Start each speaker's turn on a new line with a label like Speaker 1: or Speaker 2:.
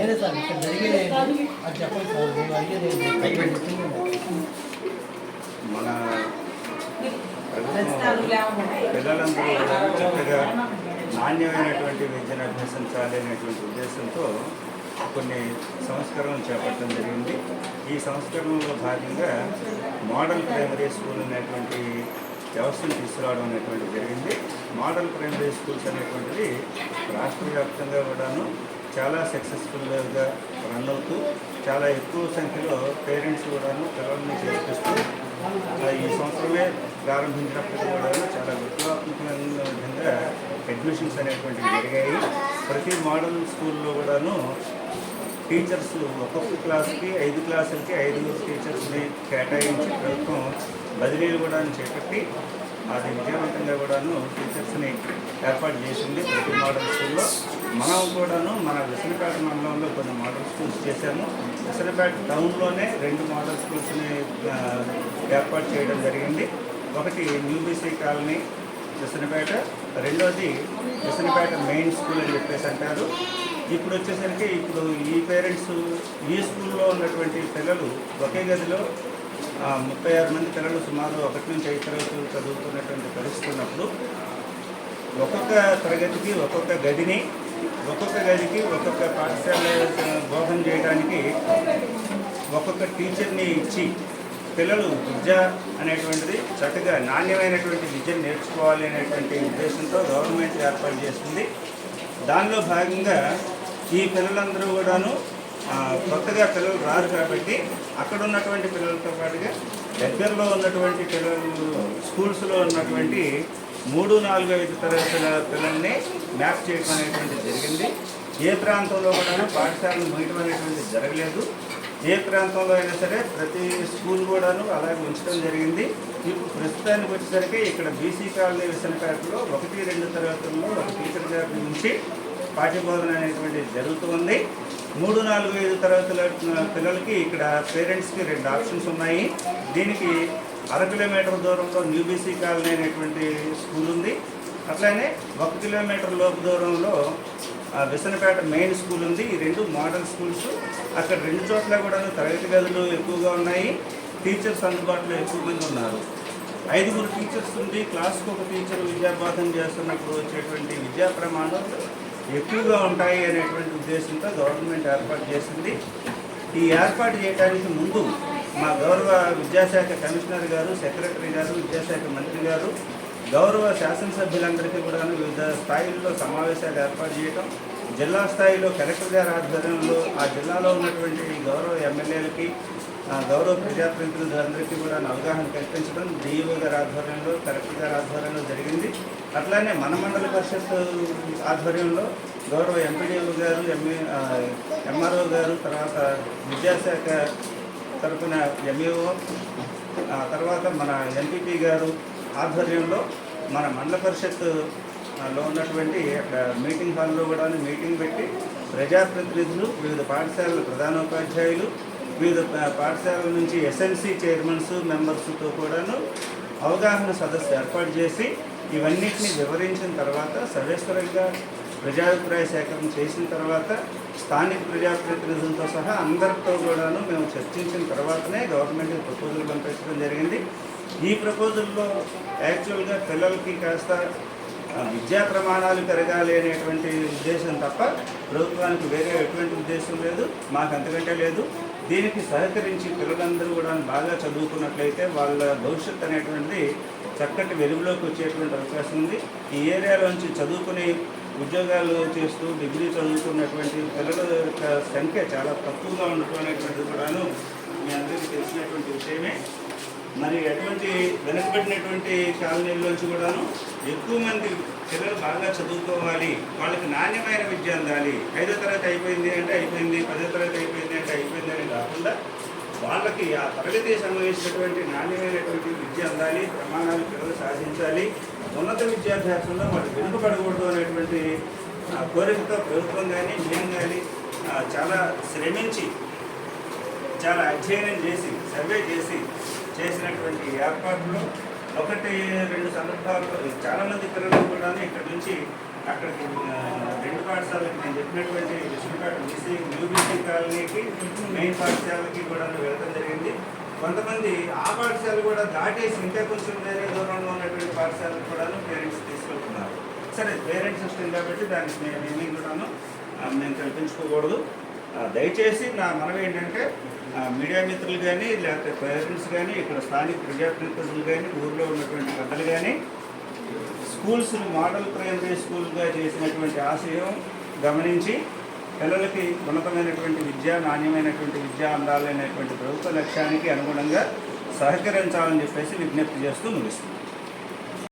Speaker 1: ఏదే సార్ ఇక్కడ జరిగేది అది చెప్పండి సార్ మేము అడిగేది
Speaker 2: మన పిల్లలందరూ చక్కగా నాణ్యమైనటువంటి విద్యను అభ్యసించాలి అనేటువంటి ఉద్దేశంతో కొన్ని సంస్కరణలు చేపట్టడం జరిగింది. ఈ సంస్కరణలో భాగంగా మోడల్ ప్రైమరీ స్కూల్ అనేటువంటి వ్యవస్థను తీసుకురావడం అనేటువంటి జరిగింది. మోడల్ ప్రైమరీ స్కూల్స్ అనేటువంటివి రాష్ట్ర వ్యాప్తంగా కూడాను చాలా సక్సెస్ఫుల్గా రన్ అవుతూ చాలా ఎక్కువ సంఖ్యలో పేరెంట్స్ కూడాను పిల్లల్ని చేర్పిస్తూ ఈ సంవత్సరమే ప్రారంభించినప్పటికీ కూడా చాలా విప్లవాత్మకమైన విధంగా అడ్మిషన్స్ అనేటువంటివి జరిగాయి. ప్రతి మోడల్ స్కూల్లో కూడాను టీచర్స్ ఒక్కొక్క క్లాస్కి 5 క్లాసులకి 5 టీచర్స్ని కేటాయించి ప్రభుత్వం బదిలీలు కూడా చేపట్టి అది విజయవంతంగా కూడాను టీచర్స్ని ఏర్పాటు చేసింది ప్రతి మోడల్ స్కూల్లో. మనం కూడాను మన విసనపేట మండలంలో కొన్ని మోడల్ స్కూల్స్ చేశాము. విసనపేట టౌన్లోనే 2 మోడల్ స్కూల్స్ని ఏర్పాటు చేయడం జరిగింది. ఒకటి న్యూబీసీ కాలనీ విసనపేట, రెండోది విసనపేట మెయిన్ స్కూల్ అని చెప్పేసి అంటారు. ఇప్పుడు వచ్చేసరికి ఈ పేరెంట్స్ ఈ స్కూల్లో ఉన్నటువంటి పిల్లలు ఒకే గదిలో 36 మంది పిల్లలు సుమారు 1 నుంచి 5 తరగతులు చదువుతున్నటువంటి పరిస్థితి ఉన్నప్పుడు ఒక్కొక్క తరగతికి ఒక్కొక్క గదికి ఒక్కొక్క పాఠశాల బోధన చేయడానికి ఒక్కొక్క టీచర్ని ఇచ్చి పిల్లలు విద్య అనేటువంటిది చక్కగా నాణ్యమైనటువంటి విద్యను నేర్చుకోవాలి అనేటువంటి ఉద్దేశంతో గవర్నమెంట్ ఏర్పాటు చేస్తుంది. దానిలో భాగంగా ఈ పిల్లలందరూ కూడాను కొత్తగా పిల్లలు రారు కాబట్టి అక్కడ ఉన్నటువంటి పిల్లలతో పాటుగా దగ్గరలో ఉన్నటువంటి పిల్లలు స్కూల్స్లో ఉన్నటువంటి 3, 4, 5 తరగతుల పిల్లల్ని మ్యాప్ చేయడం అనేటువంటిది జరిగింది. ఏ ప్రాంతంలో కూడా పాఠశాలను ముయటం అనేటువంటిది జరగలేదు. ఏ ప్రాంతంలో అయినా సరే ప్రతి స్కూల్ కూడాను అలాగే ఉంచడం జరిగింది. ఇప్పుడు ప్రస్తుతానికి వచ్చేసరికి ఇక్కడ బీసీ కాలనీ విసనపేటలో 1, 2 తరగతుల్లో ఒక టీచర్ గారి నుంచి పాఠ్యబోధన అనేటువంటిది జరుగుతుంది. 3, 4, 5 తరగతుల పిల్లలకి ఇక్కడ పేరెంట్స్కి 2 ఆప్షన్స్ ఉన్నాయి. దీనికి 1/2 కిలోమీటర్ దూరంలో న్యూబీసీ కాలనీ అనేటువంటి స్కూల్ ఉంది. అట్లానే 1 కిలోమీటర్ లోపు దూరంలో విసనపేట మెయిన్ స్కూల్ ఉంది. ఈ 2 మోడల్ స్కూల్స్. అక్కడ 2 చోట్ల కూడా తరగతి గదులు ఎక్కువగా ఉన్నాయి. టీచర్స్ అందుబాటులో ఎక్కువ మంది ఉన్నారు. 5 టీచర్స్ ఉండి క్లాస్కి ఒక టీచర్ విద్యాబోధన చేస్తున్నప్పుడు వచ్చేటువంటి విద్యా ప్రమాణాలు ఎక్కువగా ఉంటాయి అనేటువంటి ఉద్దేశంతో గవర్నమెంట్ ఏర్పాటు చేసింది. ఈ ఏర్పాటు చేయడానికి ముందు మా గౌరవ విద్యాశాఖ కమిషనర్ గారు, సెక్రటరీ గారు, విద్యాశాఖ మంత్రి గారు, గౌరవ శాసనసభ్యులందరికీ కూడా వివిధ స్థాయిల్లో సమావేశాలు ఏర్పాటు చేయడం, జిల్లా స్థాయిలో కలెక్టర్ గారి ఆధ్వర్యంలో ఆ జిల్లాలో ఉన్నటువంటి గౌరవ ఎమ్మెల్యేలకి, గౌరవ ప్రజాప్రతినిధులందరికీ కూడా అవగాహన కల్పించడం డిఈఓ గారి ఆధ్వర్యంలో, కలెక్టర్ గారి ఆధ్వర్యంలో జరిగింది. అట్లానే మన మండల పరిషత్ ఆధ్వర్యంలో గౌరవ ఎంపీడీఓ గారు, ఎంఆర్ఓ గారు, తర్వాత విద్యాశాఖ తరఫున ఎంఈఓ, తర్వాత మన ఎంపీపీ గారు ఆధ్వర్యంలో మన మండల పరిషత్లో ఉన్నటువంటి అక్కడ మీటింగ్ హాల్లో కూడా మీటింగ్ పెట్టి ప్రజాప్రతినిధులు, వివిధ పాఠశాలల ప్రధానోపాధ్యాయులు, వివిధ పాఠశాలల నుంచి ఎస్ఎంసీ చైర్మన్స్ మెంబర్స్తో కూడాను అవగాహన సదస్సు ఏర్పాటు చేసి ఇవన్నిటిని వివరించిన తర్వాత సవిస్తరంగా ప్రజాభిప్రాయ సేకరణ చేసిన తర్వాత స్థానిక ప్రజాప్రతినిధులతో సహా అందరితో కూడాను మేము చర్చించిన తర్వాతనే గవర్నమెంట్కి ప్రపోజల్ పంపించడం జరిగింది. ఈ ప్రపోజల్లో యాక్చువల్గా పిల్లలకి కాస్త విద్యా ప్రమాణాలు పెరగాలి అనేటువంటి ఉద్దేశం తప్ప ప్రభుత్వానికి వేరే ఎటువంటి ఉద్దేశం లేదు, మాకు అంతకంటే లేదు. దీనికి సహకరించి పిల్లలందరూ కూడా బాగా చదువుకున్నట్లయితే వాళ్ళ భవిష్యత్తు అనేటువంటిది చక్కటి వెలుగులోకి వచ్చేటువంటి అవకాశం ఉంది. ఈ ఏరియాలోంచి చదువుకుని ఉద్యోగాలు చేస్తూ డిగ్రీ చదువుకున్నటువంటి పిల్లల యొక్క సంఖ్య చాలా తక్కువగా ఉండటం అనేటువంటిది కూడాను మీ అందరికీ తెలిసినటువంటి విషయమే. మరి అటువంటి వెనుకబడినటువంటి కాలనీల్లోంచి కూడాను ఎక్కువ మంది పిల్లలు బాగా చదువుకోవాలి, వాళ్ళకి నాణ్యమైన విద్య అందాలి. 5వ తరగతి అయిపోయింది అంటే అయిపోయింది, 10వ తరగతి అయిపోయింది అంటే అయిపోయింది అని కాకుండా వాళ్ళకి ఆ తరగతి సంబంధించినటువంటి నాణ్యమైనటువంటి విద్య అందాలి, ప్రమాణాలు పిల్లలు సాధించాలి, ఉన్నత విద్యాభ్యాసంలో వాళ్ళు వెనుకబడకూడదు అనేటువంటి కోరికతో ప్రభుత్వం కానీ మేము కానీ చాలా శ్రమించి చాలా అధ్యయనం చేసి సర్వే చేసి చేసినటువంటి ఏర్పాట్లు 1-2 సందర్భాల్లో చాలామంది పిల్లలు కూడా ఇక్కడ నుంచి అక్కడికి 2 పాఠశాలకి నేను చెప్పినటువంటి విష్ణుపేట బీసీ న్యూబీసీ కాలనీకి మెయిన్ పాఠశాలకి కూడా వెళ్ళడం జరిగింది. కొంతమంది ఆ పాఠశాల కూడా దాటేసి ఇంకా కొంచెం వేరే దూరంలో ఉన్నటువంటి పాఠశాలకు కూడా పేరెంట్స్ తీసుకెళ్తున్నారు. సరే, పేరెంట్స్ ఇష్టం కాబట్టి దానికి మేమేమీ కూడాను మేము కల్పించుకోకూడదు. దయచేసి నా మనవి ఏంటంటే మీడియా మిత్రులు కానీ లేకపోతే పేరెంట్స్ కానీ ఇక్కడ స్థానిక ప్రజాప్రతినిధులు కానీ ఊళ్ళో ఉన్నటువంటి పెద్దలు కానీ స్కూల్స్ను మోడల్ ప్రైమరీ స్కూల్గా చేసినటువంటి ఆశయం గమనించి పిల్లలకి ఉన్నతమైనటువంటి విద్య, నాణ్యమైనటువంటి విద్య అందాలనేటువంటి ప్రభుత్వ లక్ష్యానికి అనుగుణంగా సహకరించాలని చెప్పేసి విజ్ఞప్తి చేస్తూ ముగిస్తుంది.